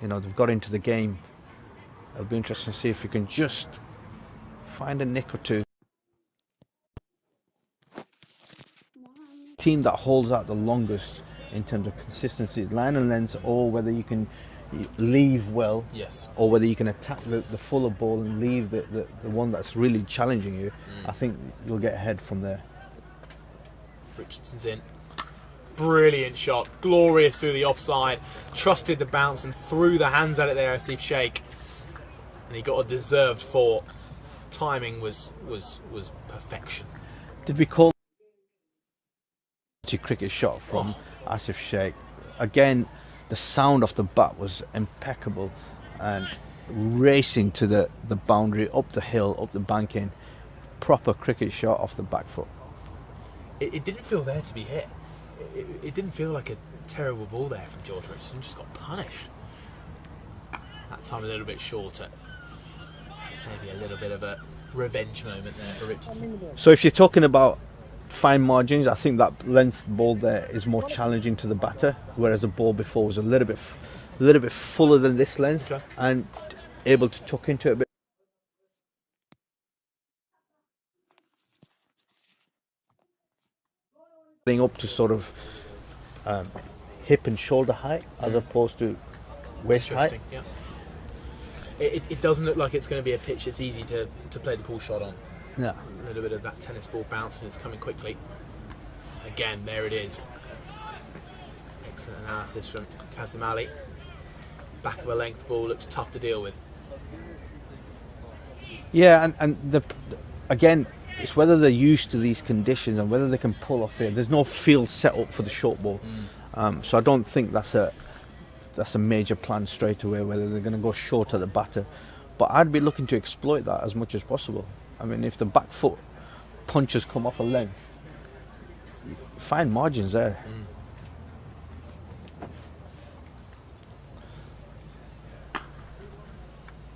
they've got into the game. It'll be interesting to see if you can just find a nick or two. Team that holds out the longest in terms of consistency, line and length, or whether you can leave well, yes, or whether you can attack the fuller ball and leave the one that's really challenging you. I think you'll get ahead from there. Richardson's in. Brilliant shot, glorious through the offside, trusted the bounce and threw the hands at it there, Asif Sheikh, and he got a deserved 4. Timing was perfection. Did we call cricket shot from Asif Sheikh? Again, the sound off the bat was impeccable, and racing to the boundary, up the hill, up the banking, proper cricket shot off the back foot. It didn't feel there to be hit. It didn't feel like a terrible ball there from George Richardson. Just got punished. That time a little bit shorter. Maybe a little bit of a revenge moment there for Richardson. So if you're talking about fine margins, I think that length ball there is more challenging to the batter, whereas the ball before was a little bit fuller than this length, okay, and able to tuck into it a bit. Up to sort of hip and shoulder height as opposed to waist height. Yeah. It doesn't look like it's going to be a pitch that's easy to play the pull shot on. No. A little bit of that tennis ball bounce, and it's coming quickly. Again, there it is. Excellent analysis from Kazim Ali. Back of a length ball looks tough to deal with. Yeah, and again, it's whether they're used to these conditions and whether they can pull off here. There's no field set up for the short ball, so I don't think that's a major plan straight away, whether they're going to go short at the batter. But I'd be looking to exploit that as much as possible. I mean, if the back foot punches come off a length, fine margins there.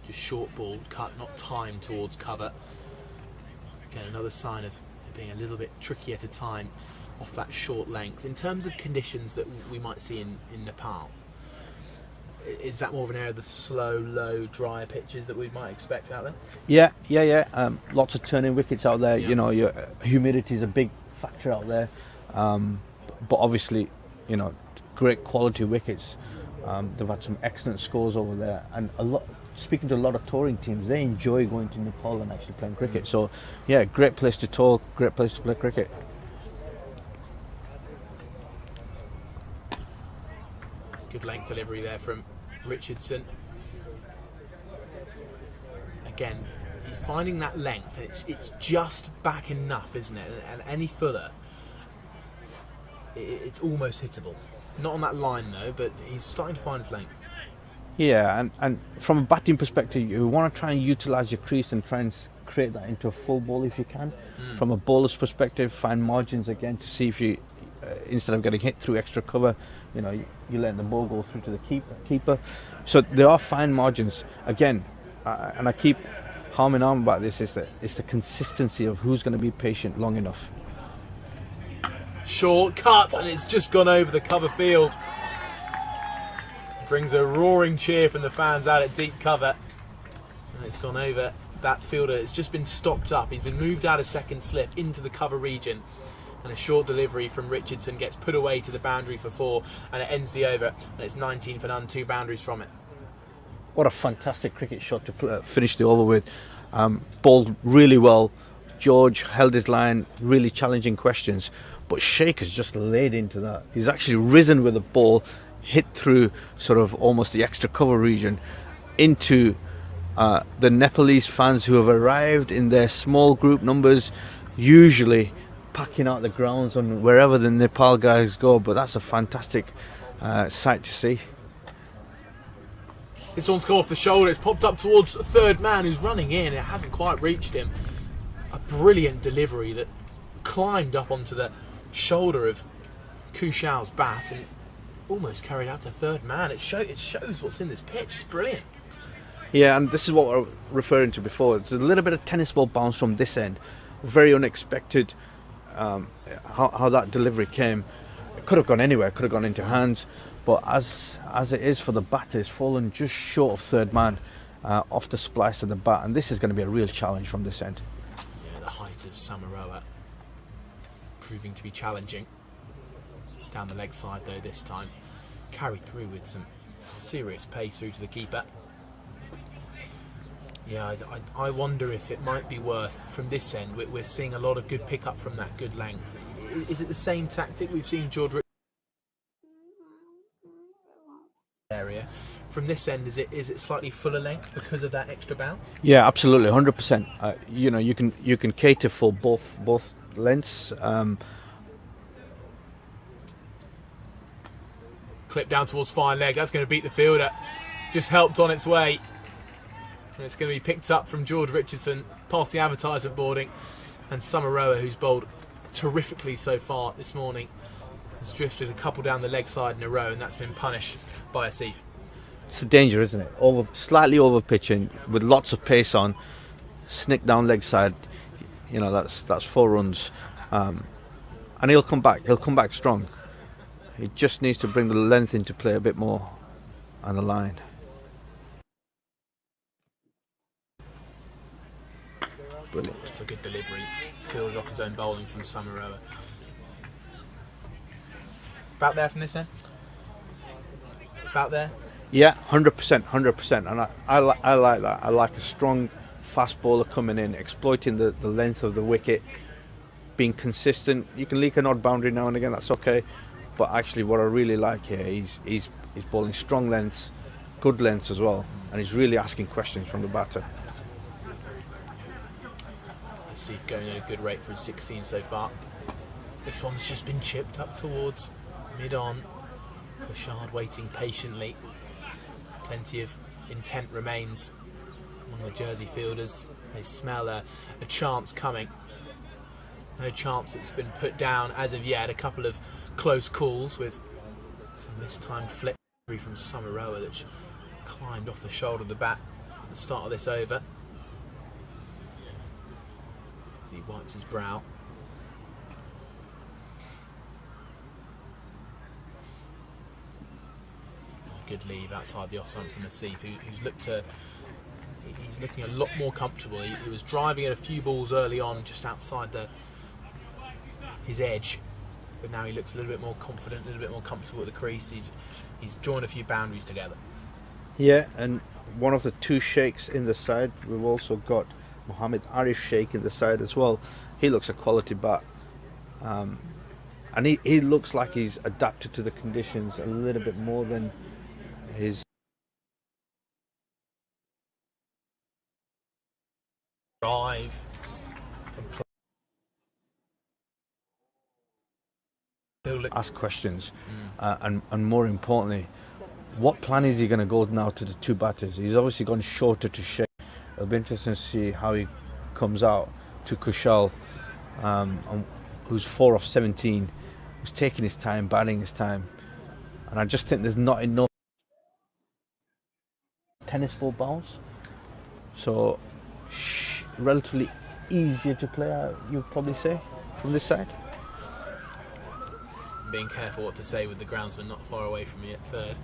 Just short ball, cut, not timed towards cover. Again, another sign of it being a little bit tricky at a time off that short length. In terms of conditions that we might see in Nepal, is that more of an area of the slow, low, dry pitches that we might expect out there? Yeah. Lots of turning wickets out there. Yeah. Your humidity is a big factor out there. But obviously, great quality wickets. They've had some excellent scores over there, and speaking to a lot of touring teams, they enjoy going to Nepal and actually playing cricket. So, yeah, great place to tour, great place to play cricket. Good length delivery there from Richardson. Again, he's finding that length. It's just back enough, isn't it? And any fuller, it's almost hittable. Not on that line though, but he's starting to find his length. Yeah, and from a batting perspective, you want to try and utilise your crease and try and create that into a full ball if you can. From a bowler's perspective, find margins again to see if you, instead of getting hit through extra cover, you're letting the ball go through to the keeper. So there are fine margins. Again, and I keep harming on about this, is that it's the consistency of who's going to be patient long enough. Short cut, and it's just gone over the cover field. Brings a roaring cheer from the fans out at deep cover, and it's gone over that fielder. It's just been stopped up. He's been moved out of second slip into the cover region, and a short delivery from Richardson gets put away to the boundary for 4, and it ends the over, and it's 19 for none, 2 boundaries from it. What a fantastic cricket shot to finish the over with. Bowled really well. George held his line, really challenging questions, but Sheikh has just laid into that. He's actually risen with the ball, hit through sort of almost the extra cover region into the Nepalese fans who have arrived in their small group numbers, usually packing out the grounds on wherever the Nepal guys go. But that's a fantastic sight to see. This one's come off the shoulder. It's popped up towards a third man who's running in. It hasn't quite reached him. A brilliant delivery that climbed up onto the shoulder of Kushao's bat and almost carried out to third man. It shows what's in this pitch. It's brilliant. Yeah, and this is what I was referring to before. It's a little bit of tennis ball bounce from this end. Very unexpected how that delivery came. It could have gone anywhere. It could have gone into hands. But as it is for the batter, it's fallen just short of third man off the splice of the bat, and this is going to be a real challenge from this end. Yeah, the height of Samaroa proving to be challenging. Down the leg side though this time. Carried through with some serious pace through to the keeper. Yeah, I wonder if it might be worth, from this end, we're seeing a lot of good pickup from that good length. Is it the same tactic we've seen George area? From this end, is it slightly fuller length because of that extra bounce? Yeah, absolutely, 100%. You know, you can cater for both lengths. Clip down towards fine leg. That's going to beat the fielder. Just helped on its way. And it's going to be picked up from George Richardson past the advertisement boarding. And Samaroa, who's bowled terrifically so far this morning, has drifted a couple down the leg side in a row, and that's been punished by Asif. It's a danger, isn't it? Slightly over pitching with lots of pace on, snick down leg side. You know, that's 4 runs, and he'll come back. He'll come back strong. He just needs to bring the length into play a bit more on the line. Brilliant. It's a good delivery. It's fielded off his own bowling from Samaroa. About there from this end? About there? Yeah, 100%. And I like that. I like a strong fast bowler coming in, exploiting the length of the wicket, being consistent. You can leak an odd boundary now and again, that's okay. But actually what I really like here, he's bowling strong lengths, good lengths as well, and he's really asking questions from the batter. Asif going at a good rate for his 16 so far. This one's just been chipped up towards mid-on. Kushard waiting patiently. Plenty of intent remains among the Jersey fielders. They smell a chance coming. No chance that's been put down as of yet. A couple of close calls with some mistimed flick from Samaroa that climbed off the shoulder of the bat at the start of this over. As he wipes his brow. Good leave outside the off stump from Asif, he's looking a lot more comfortable. He was driving at a few balls early on, just outside his edge, but now he looks a little bit more confident, a little bit more comfortable at the crease. He's drawn a few boundaries together. Yeah, and one of the 2 sheikhs in the side, we've also got Mohammed Arif Sheikh in the side as well. He looks a quality bat, and he looks like he's adapted to the conditions a little bit more than his drive. Ask questions, and more importantly, what plan is he going to go now to the 2 batters? He's obviously gone shorter to Sheikh. It'll be interesting to see how he comes out to Kushal, who's 4 off 17, who's taking his time, batting his time, and I just think there's not enough tennis ball bounce, so relatively easier to play out, you'd probably say, from this side. Being careful what to say with the groundsman not far away from me at third.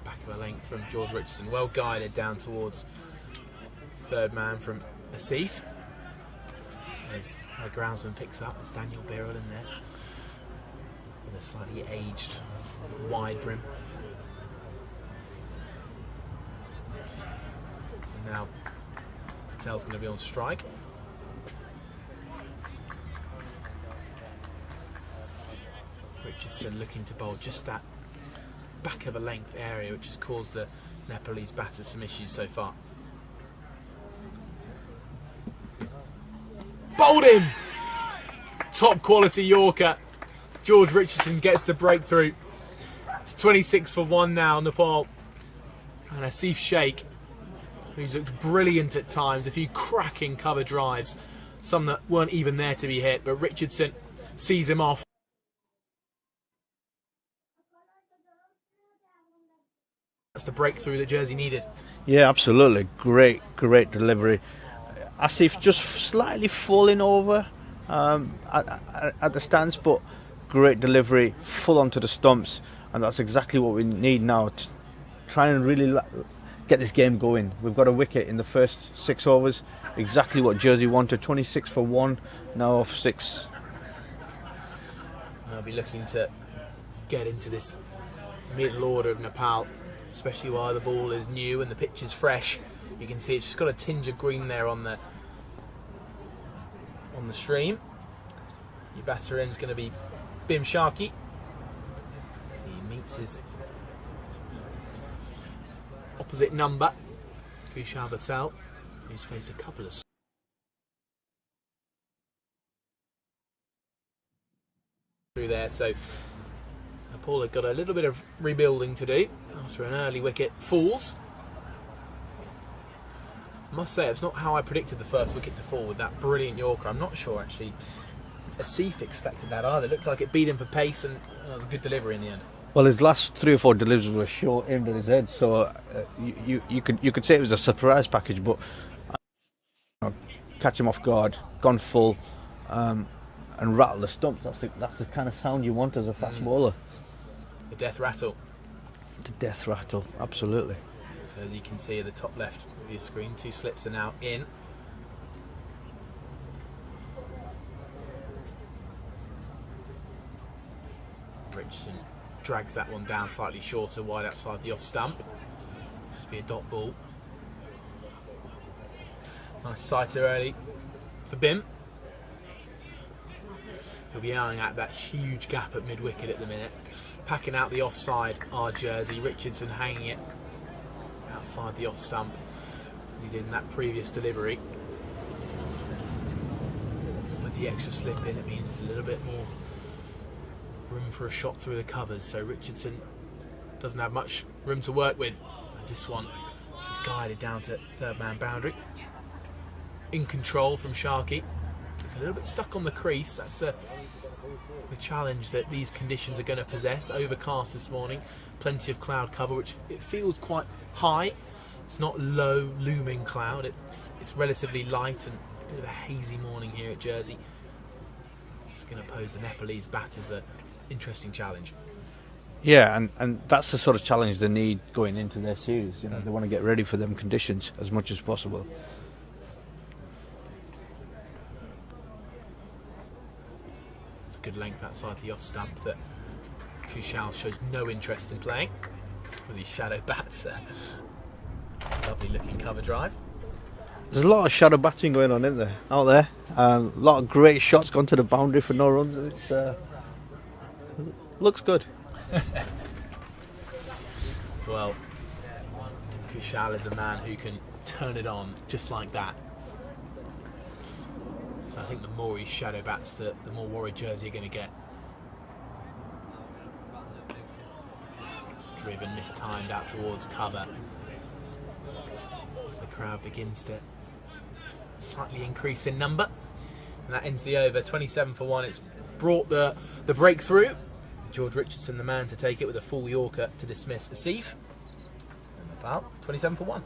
Back of a length from George Richardson, well guided down towards third man from Asif. As the groundsman picks up, it's Daniel Birrell in there with a slightly aged wide brim. And now Patel's going to be on strike. Richardson looking to bowl just that back of a length area, which has caused the Nepalese batters some issues so far. Bowled him! Top quality Yorker. George Richardson gets the breakthrough. It's 26 for 1 now, Nepal. And Asif Sheikh, who's looked brilliant at times, a few cracking cover drives, some that weren't even there to be hit, but Richardson sees him off. That's the breakthrough that Jersey needed. Yeah, absolutely. Great delivery. Asif just slightly falling over at the stance, but great delivery, full onto the stumps. and that's exactly what we need now to try and really get this game going. We've got a wicket in the first 6 overs, exactly what Jersey wanted, 26 for 1, now off 6. They'll be looking to get into this middle order of Nepal, especially while the ball is new and the pitch is fresh. You can see it's just got a tinge of green there on the stream. Your batter in is going to be Bim Sharkey. So he meets his opposite number, Kushal Patel, who's faced a couple of through there. So Nepal have got a little bit of rebuilding to do after an early wicket falls. I must say, it's not how I predicted the first wicket to fall with that brilliant Yorker. I'm not sure actually Asif expected that either. It looked like it beat him for pace, and it was a good delivery in the end. Well, his last 3 or 4 deliveries were short, aimed at his head, so you could say it was a surprise package, but catch him off guard, gone full, and rattle the stump. That's the kind of sound you want as a fast bowler. The death rattle. The death rattle, absolutely. So as you can see at the top left of your screen, 2 slips are now in. Richardson drags that one down slightly shorter, wide outside the off stump. Just be a dot ball. Nice sighter early for Bim. He'll be eyeing at that huge gap at mid-wicket at the minute. Packing out the offside, our Jersey. Richardson hanging it outside the off stump. He did in that previous delivery. With the extra slip in, it means it's a little bit more room for a shot through the covers. So Richardson doesn't have much room to work with, as this one is guided down to third man boundary. In control from Sharkey. He's a little bit stuck on the crease. That's the challenge that these conditions are going to possess. Overcast this morning, plenty of cloud cover, which it feels quite high. It's not low looming cloud, it's relatively light and a bit of a hazy morning here at Jersey. It's going to pose the Nepalese batters an interesting challenge. Yeah, and that's the sort of challenge they need going into their series. You know, they want to get ready for them conditions as much as possible. Good length outside the off stump that Kushal shows no interest in playing as he shadow bats. Lovely looking cover drive. There's a lot of shadow batting going on, isn't there? Out there, a lot of great shots gone to the boundary for no runs. It's looks good. Well, Kushal is a man who can turn it on just like that. So I think the more he shadow bats, the more worried Jersey are going to get. Driven, mistimed out towards cover. As the crowd begins to slightly increase in number. And that ends the over, 27 for 1. It's brought the breakthrough. George Richardson, the man to take it with a full Yorker to dismiss Asif. And Nepal, 27 for 1.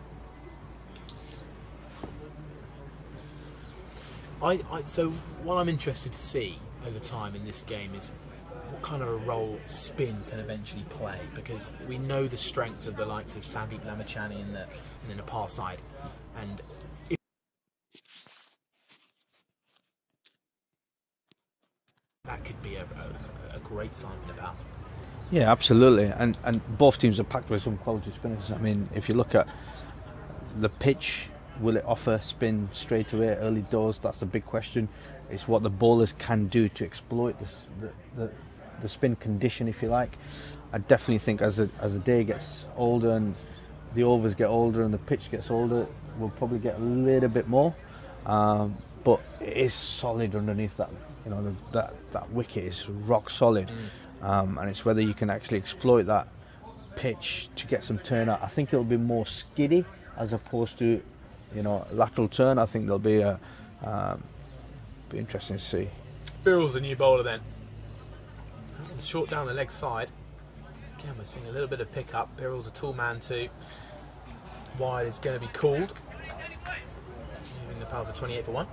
So what I'm interested to see over time in this game is what kind of a role spin can eventually play, because we know the strength of the likes of Sandeep Lamachani in the Nepal side, and if that could be a great sign for Nepal. Yeah, absolutely, and both teams are packed with some quality spinners. I mean, if you look at the pitch, will it offer spin straight away early doors? That's the big question. It's what the bowlers can do to exploit the spin condition, if you like. I definitely think as the day gets older and the overs get older and the pitch gets older, we'll probably get a little bit more. But it is solid underneath that. You know, that wicket is rock solid, and it's whether you can actually exploit that pitch to get some turnout. I think it'll be more skiddy as opposed to, you know, lateral turn. I think there'll be be interesting to see. Birrell's the new bowler then. Short down the leg side. Again, we're seeing a little bit of pick-up. Birrell's a tall man too. Wide is going to be called. Moving the power to 28 for 1.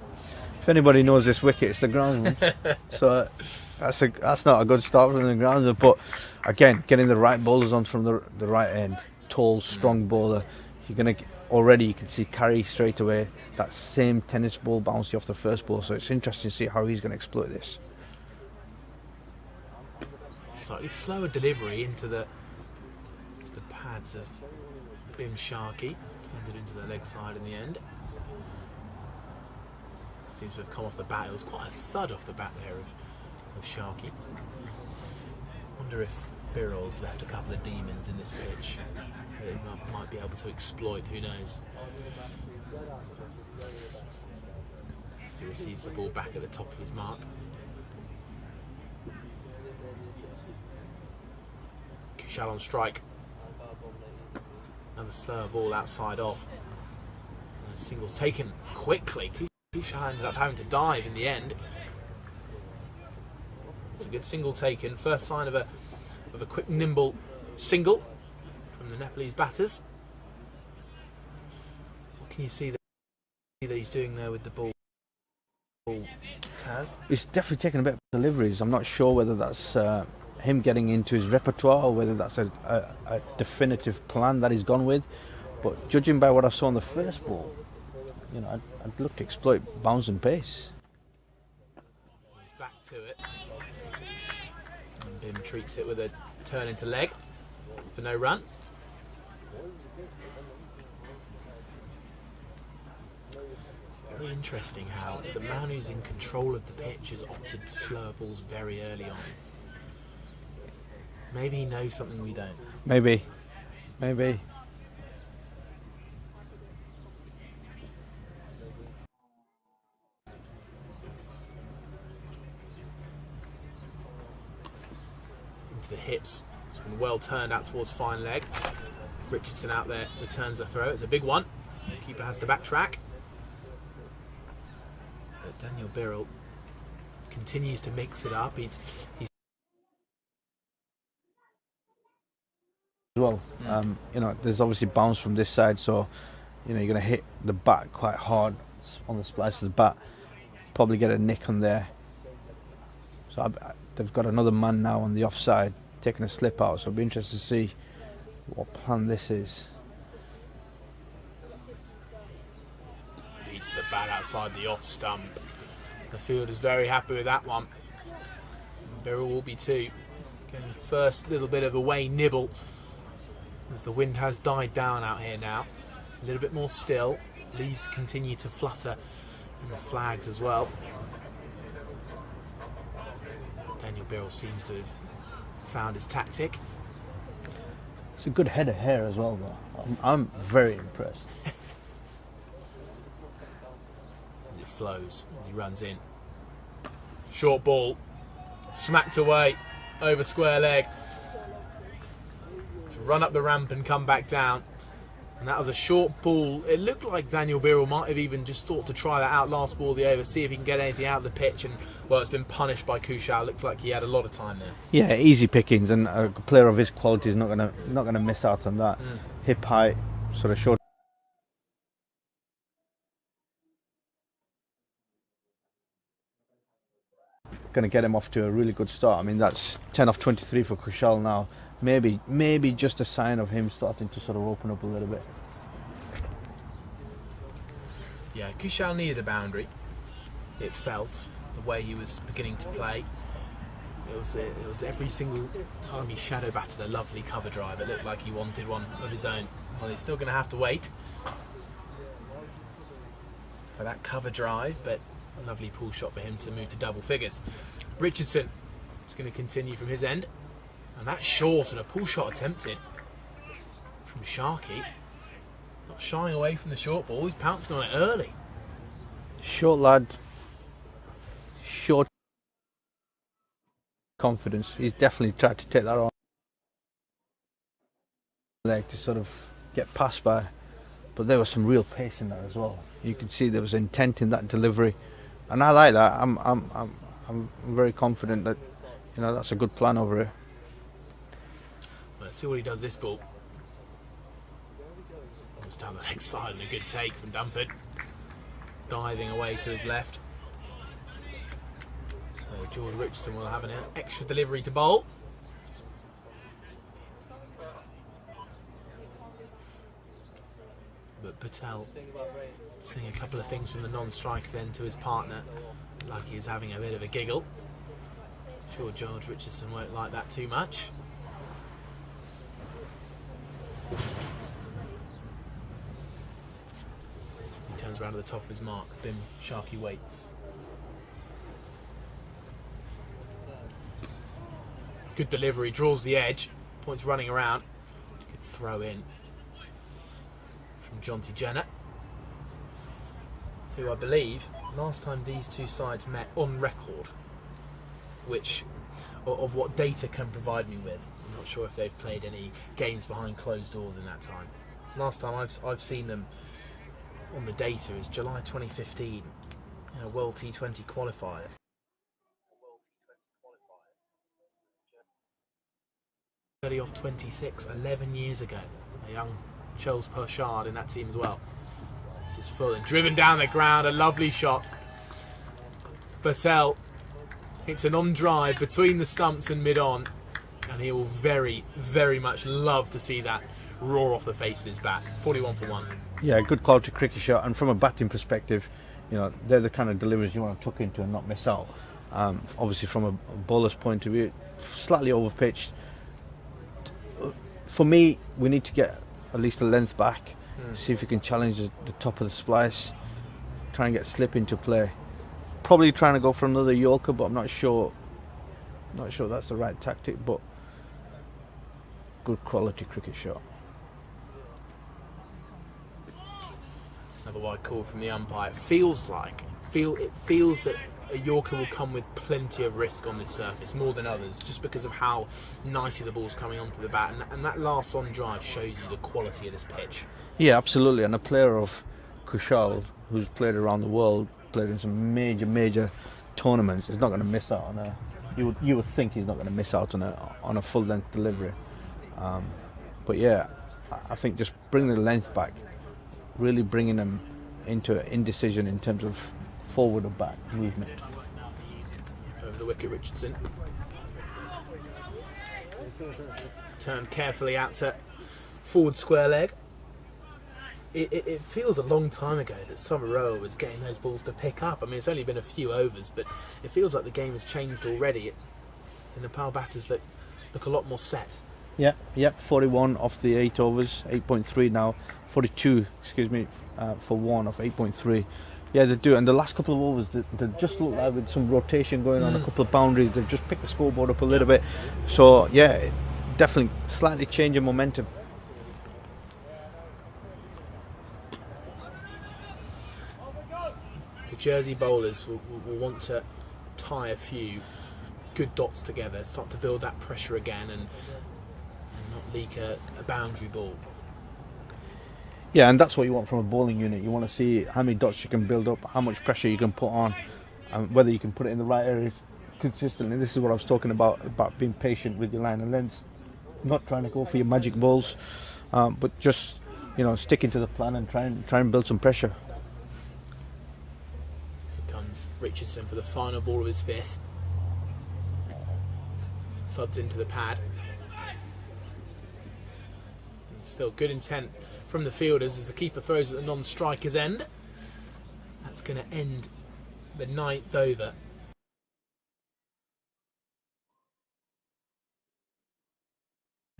If anybody knows this wicket, it's the groundsman. So that's not a good start from the groundsman. But again, getting the right bowlers on from the right end, tall, strong bowler. You're gonna already you can see carry straight away. That same tennis ball bouncing off the first ball. So it's interesting to see how he's going to exploit this. Slightly slower delivery into the pads of Bim Sharkey. Turned it into the leg side in the end. Seems to have come off the bat. It was quite a thud off the bat there of Sharkey. Wonder if Birrell's left a couple of demons in this pitch that he might be able to exploit. Who knows? So he receives the ball back at the top of his mark. Kushal on strike. Another slower ball outside off. And singles taken quickly. Kushal ended up having to dive in the end. It's a good single taken. First sign of a quick, nimble single from the Nepalese batters. What can you see that he's doing there with the ball? He's definitely taking a bit of deliveries. I'm not sure whether that's him getting into his repertoire or whether that's a definitive plan that he's gone with. But judging by what I saw on the first ball, you know, I'd look to exploit bounce and pace. He's back to it. And Bim treats it with a turn into leg for no run. Very interesting how the man who's in control of the pitch has opted to slower balls very early on. Maybe he knows something we don't. Maybe. Into the hips. It's been well turned out towards fine leg. Richardson out there returns the throw. It's a big one. The keeper has to backtrack. But Daniel Birrell continues to mix it up. He's as well. You know, there's obviously bounce from this side, so you know you're going to hit the bat quite hard on the splice of the bat. Probably get a nick on there. So they've got another man now on the offside taking a slip out. So I'll be interested to see what plan this is. Beats the bat outside the off stump. The field is very happy with that one. Birrell will be too. Getting the first little bit of away nibble as the wind has died down out here now. A little bit more still. Leaves continue to flutter and the flags as well. Daniel Birrell seems to have found his tactic. It's a good head of hair as well, though. I'm very impressed. As it flows, as he runs in. Short ball, smacked away over square leg. To run up the ramp and come back down. And that was a short ball. It looked like Daniel Birrell might have even just thought to try that out last ball of the over, see if he can get anything out of the pitch. And well, it's been punished by Kushal. Looked like he had a lot of time there. Yeah, easy pickings, and a player of his quality is not gonna miss out on that. Hip height, sort of short. Going to get him off to a really good start. I mean, that's 10 off 23 for Kushal now. Maybe just a sign of him starting to sort of open up a little bit. Yeah, Kushal needed a boundary. It felt the way he was beginning to play. It was every single time he shadow batted a lovely cover drive. It looked like he wanted one of his own. Well, he's still going to have to wait for that cover drive, but a lovely pull shot for him to move to double figures. Richardson is going to continue from his end. And that's short and a pull shot attempted from Sharkey. Not shying away from the short ball, he's pouncing on it early. Short lad, short confidence. He's definitely tried to take that on leg to sort of get past by. But there was some real pace in that as well. You could see there was intent in that delivery. And I like that. I'm very confident that, you know, that's a good plan over here. Let's see what he does this ball. It's down the leg side and a good take from Dunford. Diving away to his left. So George Richardson will have an extra delivery to bowl. But Patel saying a couple of things from the non-striker then to his partner, like he was having a bit of a giggle. Sure, George Richardson won't like that too much. As he turns around to the top of his mark, Bim Sharkey waits. Good delivery, draws the edge, points running around. Good throw in from Jonty Jenner, who I believe last time these two sides met on record, which of what data can provide me with. I'm not sure if they've played any games behind closed doors in that time. Last time I've seen them on the data is July 2015 in a World T20 qualifier. 30 off 26, 11 years ago. A young Charles Perchard in that team as well. This is full and driven down the ground, a lovely shot. Patel hits an on drive between the stumps and mid-on, and he will very, very much love to see that roar off the face of his bat. 41 for 1. Yeah, good quality cricket shot, and from a batting perspective, you know, they're the kind of deliveries you want to tuck into and not miss out. Obviously from a bowler's point of view, slightly overpitched. For me, we need to get at least a length back, see if we can challenge the top of the splice, try and get slip into play. Probably trying to go for another Yorker, but I'm not sure that's the right tactic, but good quality cricket shot. Another wide call from the umpire. It feels that a Yorker will come with plenty of risk on this surface, more than others, just because of how nicely the ball's coming onto the bat, and that last on drive shows you the quality of this pitch. Yeah, absolutely. And a player of Kushal, who's played around the world, played in some major tournaments, is not going to miss out on a. You would think he's not going to miss out on a full length delivery. But yeah, I think just bringing the length back, really bringing them into indecision in terms of forward or back movement. Over the wicket, Richardson. Turned carefully out to forward square leg. It feels a long time ago that Summeroa was getting those balls to pick up. I mean, it's only been a few overs, but it feels like the game has changed already. The Nepal batters look a lot more set. Yeah, 41 off the 8 overs, 8.3 now, 42, for 1 off 8.3. Yeah, they do, and the last couple of overs, they just look like with some rotation going on, a couple of boundaries, they've just picked the scoreboard up a little bit. So, yeah, definitely slightly changing momentum. The Jersey bowlers will want to tie a few good dots together, start to build that pressure again, and not leak a boundary ball. Yeah, and that's what you want from a bowling unit. You want to see how many dots you can build up, how much pressure you can put on, and whether you can put it in the right areas consistently. This is what I was talking about being patient with your line and length, not trying to go for your magic balls, but just, you know, sticking to the plan and try and build some pressure. Here comes Richardson for the final ball of his 5th. Thuds into the pad. And still good intent from the fielders as the keeper throws at the non-striker's end. That's going to end the 9th over.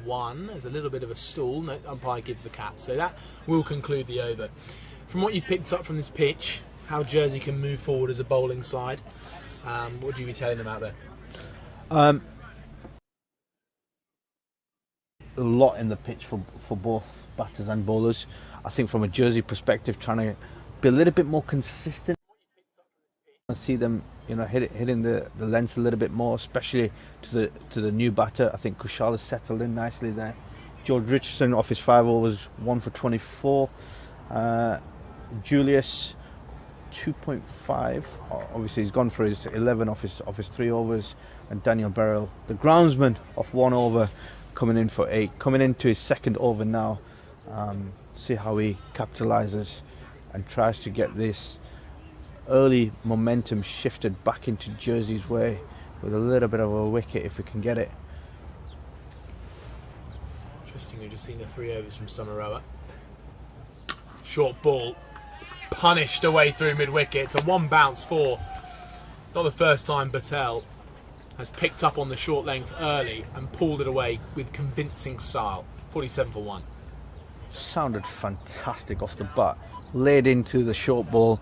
There's a little bit of a stall. No, umpire gives the cap, so that will conclude the over. From what you've picked up from this pitch, how Jersey can move forward as a bowling side, what would you be telling them out there? A lot in the pitch for both batters and bowlers. I think from a Jersey perspective, trying to be a little bit more consistent. I see them, you know, hitting the lengths a little bit more, especially to the new batter. I think Kushal has settled in nicely there. George Richardson off his 5 overs, 1 for 24. Julius 2.5. Obviously he's gone for his 11 off his 3 overs, and Daniel Beryl, the groundsman, off 1 over, coming in for 8, coming into his 2nd over now. See how he capitalises and tries to get this early momentum shifted back into Jersey's way with a little bit of a wicket if we can get it. Interesting, we've just seen the 3 overs from Samaroa. Short ball, punished away through mid-wicket. It's a 1 bounce 4. Not the first time Patel has picked up on the short length early and pulled it away with convincing style. 47 for 1. Sounded fantastic off the bat. Laid into the short ball.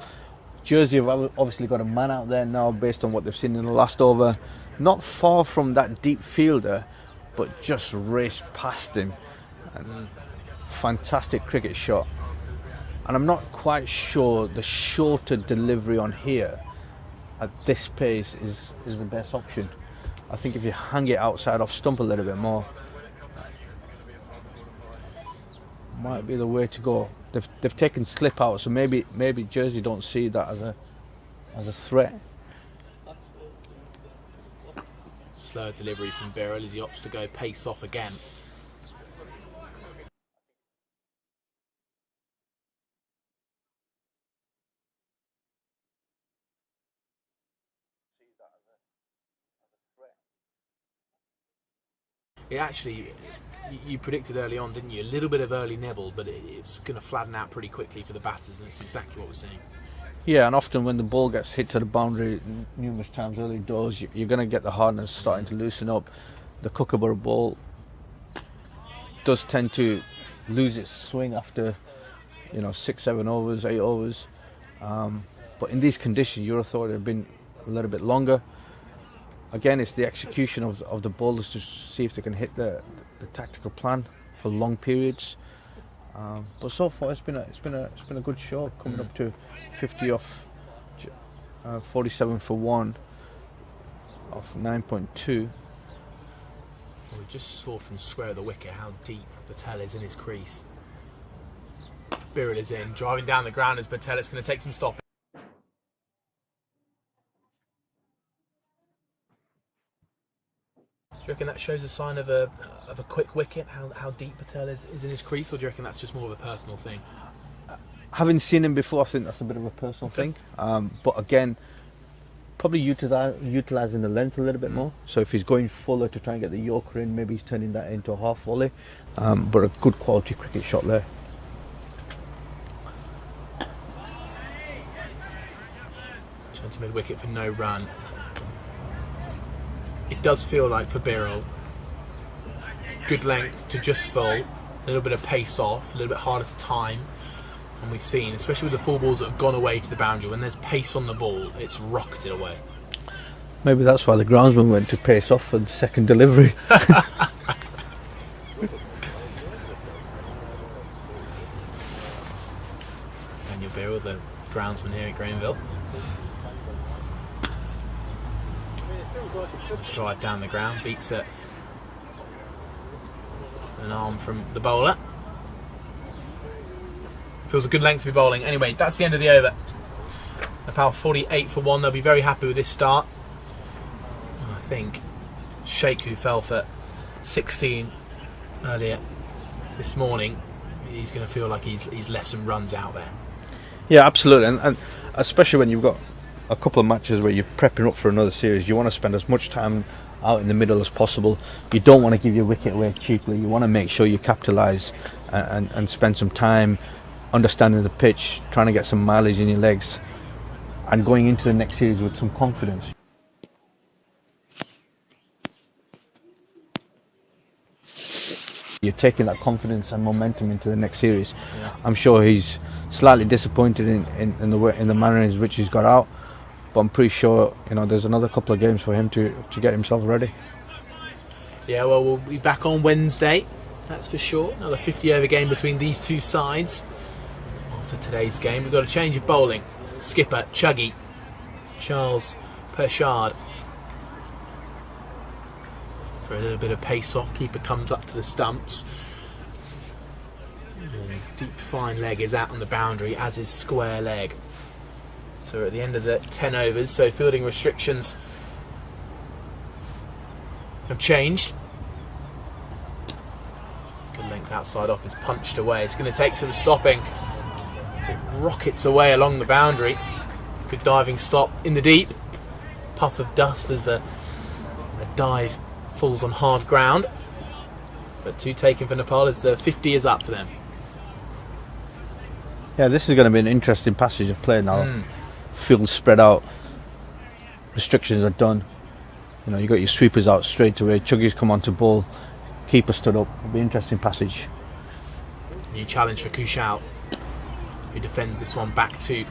Jersey have obviously got a man out there now based on what they've seen in the last over. Not far from that deep fielder, but just raced past him. And fantastic cricket shot. And I'm not quite sure the shorter delivery on here at this pace is the best option. I think if you hang it outside off stump a little bit more, might be the way to go. They've taken slip out, so maybe Jersey don't see that as a threat. Slow delivery from Birrell as he opts to go pace off again. It actually, you predicted early on, didn't you? A little bit of early nibble, but it's going to flatten out pretty quickly for the batters, and it's exactly what we're seeing. Yeah, and often when the ball gets hit to the boundary numerous times early doors, you're going to get the hardness starting to loosen up. The Kookaburra ball does tend to lose its swing after 6, 7 overs, 8 overs. But in these conditions, you would have thought it had been a little bit longer. Again, it's the execution of the bowlers to see if they can hit the tactical plan for long periods. But so far, it's been a good show, coming up to 50 off 47 for 1 off 9.2. Well, we just saw from square of the wicket how deep Patel is in his crease. Birrell is in, driving down the ground as Patel. It's going to take some stopping. Do you reckon that shows a sign of a quick wicket, how deep Patel is in his crease, or do you reckon that's just more of a personal thing? Having seen him before, I think that's a bit of a personal thing. But again, probably utilising the length a little bit more. So if he's going fuller to try and get the Yorker in, maybe he's turning that into a half volley. But a good quality cricket shot there. Turn to mid-wicket for no run. It does feel like for Birrell, good length to just full, a little bit of pace off, a little bit harder to time. And we've seen, especially with the full balls that have gone away to the boundary, when there's pace on the ball, it's rocketed away. Maybe that's why the groundsman went to pace off for the second delivery. Daniel Birrell, the groundsman here at Granville. Let's drive down the ground, beats it. An arm from the bowler. Feels a good length to be bowling. Anyway, that's the end of the over. Nepal 48 for 1. They'll be very happy with this start. And I think Sheikh, who fell for 16 earlier this morning, he's going to feel like he's left some runs out there. Yeah, absolutely. And especially when you've got a couple of matches where you're prepping up for another series, you want to spend as much time out in the middle as possible. You don't want to give your wicket away cheaply. You want to make sure you capitalise and spend some time understanding the pitch, trying to get some mileage in your legs, and going into the next series with some confidence. You're taking that confidence and momentum into the next series. Yeah. I'm sure he's slightly disappointed in the manner in which he's got out, but I'm pretty sure there's another couple of games for him to get himself ready. Yeah, well, we'll be back on Wednesday, that's for sure. Another 50-over game between these two sides. After today's game, we've got a change of bowling. Skipper Chuggy, Charles Pershard. For a little bit of pace off, keeper comes up to the stumps. Deep fine leg is out on the boundary, as is square leg. So we're at the end of the 10 overs, so fielding restrictions have changed. Good length outside off is punched away. It's going to take some stopping. It rockets away along the boundary. Good diving stop in the deep. Puff of dust as a dive falls on hard ground. But 2 taken for Nepal as the 50 is up for them. Yeah, this is going to be an interesting passage of play now. Field spread out. Restrictions are done. You know, you got your sweepers out straight away. Chuggies come onto ball. Keeper stood up. It'll be an interesting passage. New challenge for Kushal, who defends this one back to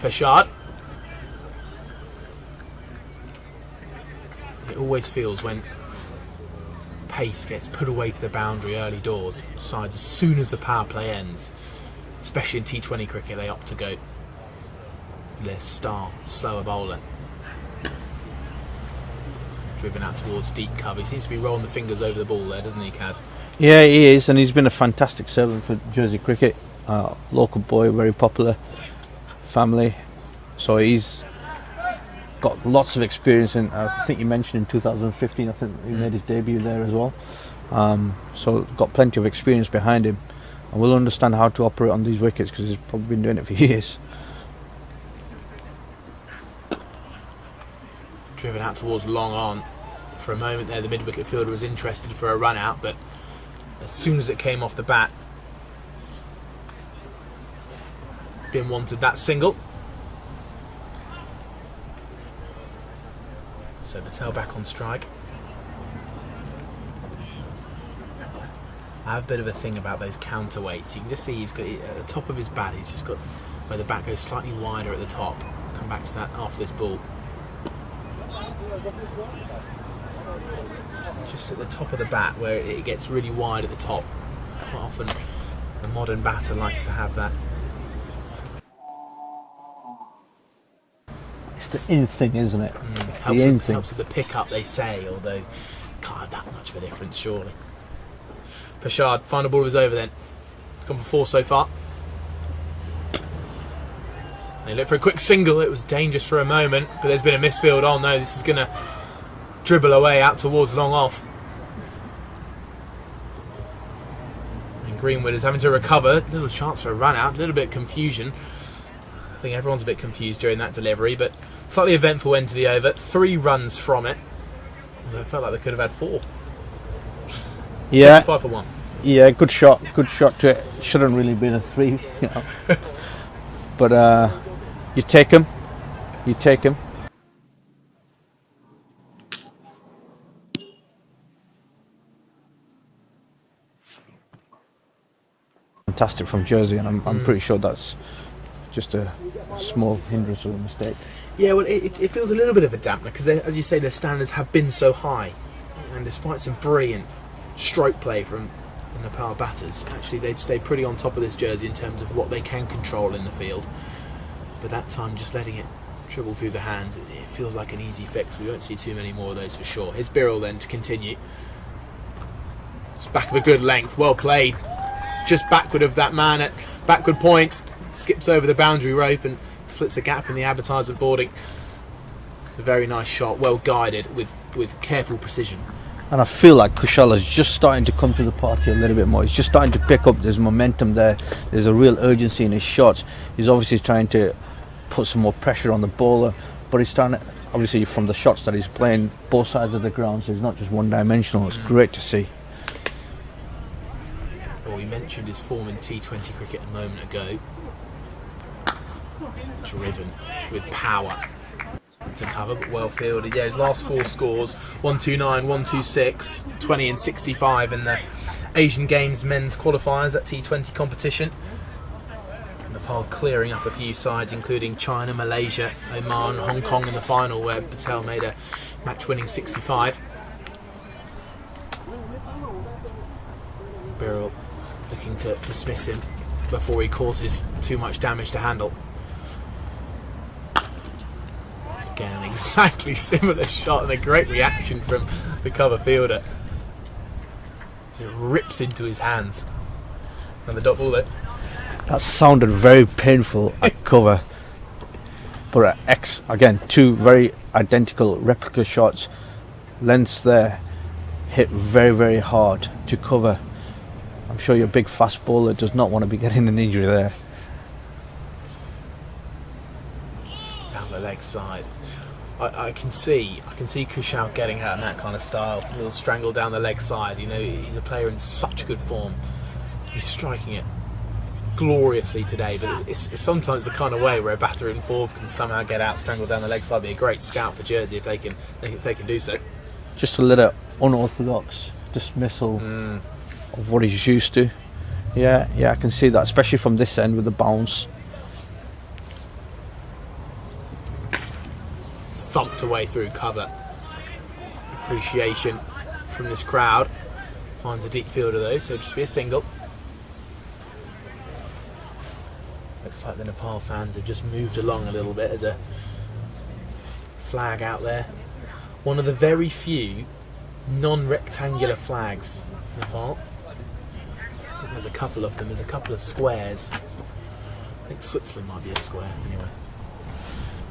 Pershad. It always feels when pace gets put away to the boundary early doors, sides as soon as the power play ends, especially in T20 cricket, they opt to go for their star, slower bowler. Driven out towards deep cover. He seems to be rolling the fingers over the ball there, doesn't he, Kaz? Yeah, he is, and he's been a fantastic servant for Jersey cricket. Local boy, very popular family. So he's got lots of experience in, I think you mentioned in 2015, I think he made his debut there as well. So got plenty of experience behind him, and will understand how to operate on these wickets because he's probably been doing it for years. Driven out towards long on. For a moment there, the mid-wicket fielder was interested for a run out, but as soon as it came off the bat, Bin wanted that single. So Patel back on strike. I have a bit of a thing about those counterweights. You can just see he's got at the top of his bat. He's just got where the bat goes slightly wider at the top. Come back to that after this ball. Just at the top of the bat where it gets really wide at the top. Quite often a modern batter likes to have that. It's the in thing, isn't it? Helps with the pick-up, they say, although can't have that much of a difference, surely. Pershad, final ball is over then. It's gone for 4 so far. They look for a quick single. It was dangerous for a moment, but there's been a misfield. Oh no, this is going to dribble away out towards long off. And Greenwood is having to recover. Little chance for a run out, a little bit of confusion. I think everyone's a bit confused during that delivery, but slightly eventful end to the over. 3 runs from it. Although it felt like they could have had 4. Yeah. 5 for 1. Yeah, good shot to it. Shouldn't really been a 3, you know. But you take him. Fantastic from Jersey, and I'm pretty sure that's just a small hindrance or a mistake. Yeah, well, it feels a little bit of a dampener because, as you say, their standards have been so high, and despite some brilliant stroke play from the Nepal batters, actually they've stayed pretty on top of this Jersey in terms of what they can control in the field. But that time, just letting it dribble through the hands, it feels like an easy fix. We won't see too many more of those for sure. Here's Birrell then to continue. It's back of a good length, well played. Just backward of that man at backward point, skips over the boundary rope and splits a gap in the advertisement boarding. It's a very nice shot, well guided with careful precision. And I feel like Kushal is just starting to come to the party a little bit more. He's just starting to pick up. There's momentum there. There's a real urgency in his shots. He's obviously trying to put some more pressure on the bowler, but he's starting to, obviously from the shots that he's playing both sides of the ground, so he's not just one-dimensional. It's great to see. Well, we mentioned his form in T20 cricket a moment ago. Driven with power to cover, but well fielded. Yeah, his last 4 scores: 129, 126, 20 and 65 in the Asian Games men's qualifiers at T20 competition. Nepal clearing up a few sides, including China, Malaysia, Oman, Hong Kong in the final, where Patel made a match-winning 65. Birrell looking to dismiss him before he causes too much damage to handle. Again, an exactly similar shot and a great reaction from the cover fielder. As it rips into his hands. And the dot ball there. That sounded very painful at cover. But again, 2 very identical replica shots. Lengths there. Hit very, very hard to cover. I'm sure your big fast bowler does not want to be getting an injury there. leg side. I can see Kushal getting out in that kind of style. A little strangle down the leg side. You know, he's a player in such good form. He's striking it gloriously today, but it's sometimes the kind of way where a batter in form can somehow get out, strangle down the leg side. Be a great scout for Jersey if they can do so. Just a little unorthodox dismissal of what he's used to. Yeah, I can see that, especially from this end with the bounce. Thumped away through cover. Appreciation from this crowd. Finds a deep fielder though, so it'll just be a single. Looks like the Nepal fans have just moved along a little bit as a flag out there. One of the very few non-rectangular flags in Nepal. I think there's a couple of them. There's a couple of squares. I think Switzerland might be a square anyway.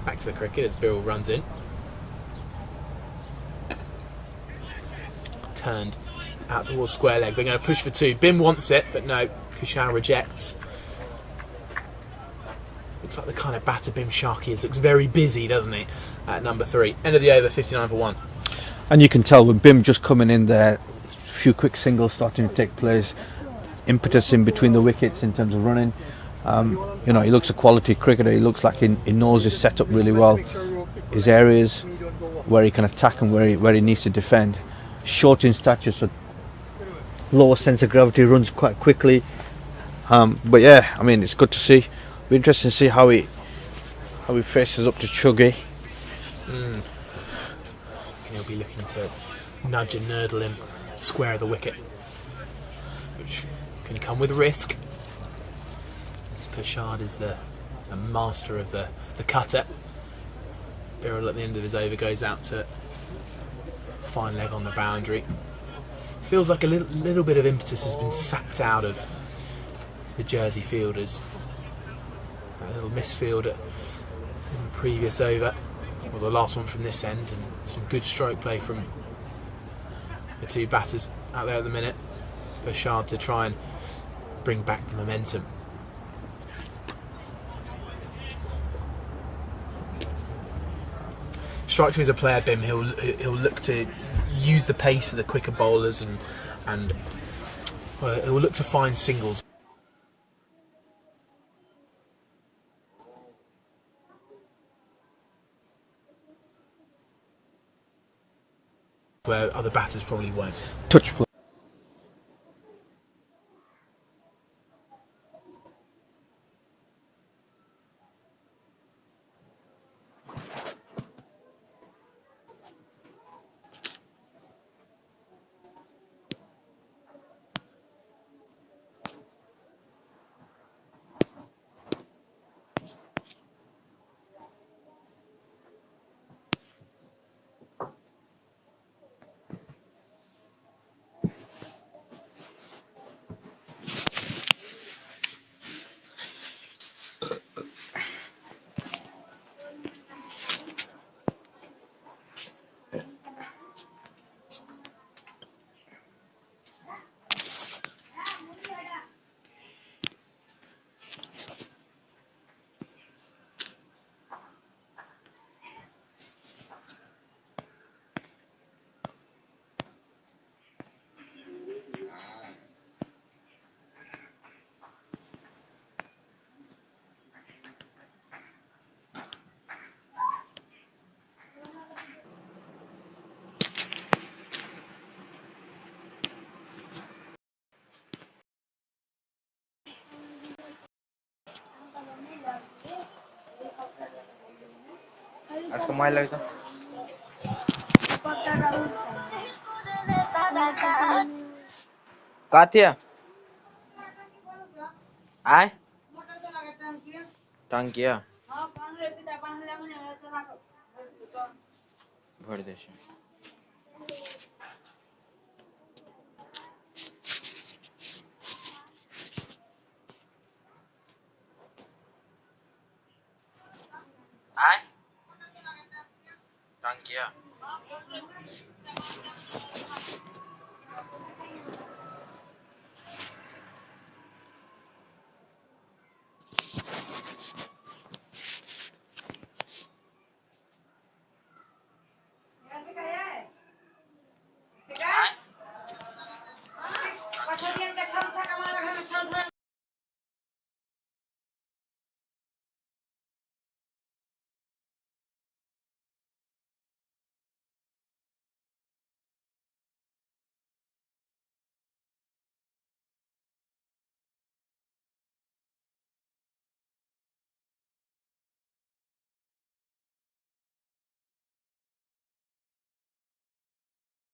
Back to the cricket as Birrell runs in. Turned out towards square leg. They're going to push for two. Bim wants it, but no. Kushal rejects. Looks like the kind of batter Bim Sharkey is. Looks very busy, doesn't he? At number 3. End of the over, 59 for 1. And you can tell with Bim just coming in there, a few quick singles starting to take place, impetus in between the wickets in terms of running. You know, he looks a quality cricketer. He looks like he knows his setup really well, his areas where he can attack and where he needs to defend. Short in stature, so lower sense of gravity, runs quite quickly. But yeah, I mean, it's good to see. Be interesting to see how he faces up to Chuggy. He'll be looking to nudge and nurdle him square of the wicket, which can come with risk. As Pershad is the master of the cutter. Birrell at the end of his over goes out to fine leg on the boundary. Feels like a little bit of impetus has been sapped out of the Jersey fielders. That little misfield in the previous over, or the last one from this end, and some good stroke play from the two batters out there at the minute. Pershad to try and bring back the momentum. Strikes me as a player, Bim. He'll look to use the pace of the quicker bowlers and he'll look to find singles where other batters probably won't. Touch play. আজকে ময়লা হইতো Katya आय टांकिया भर देशे आय टांकिया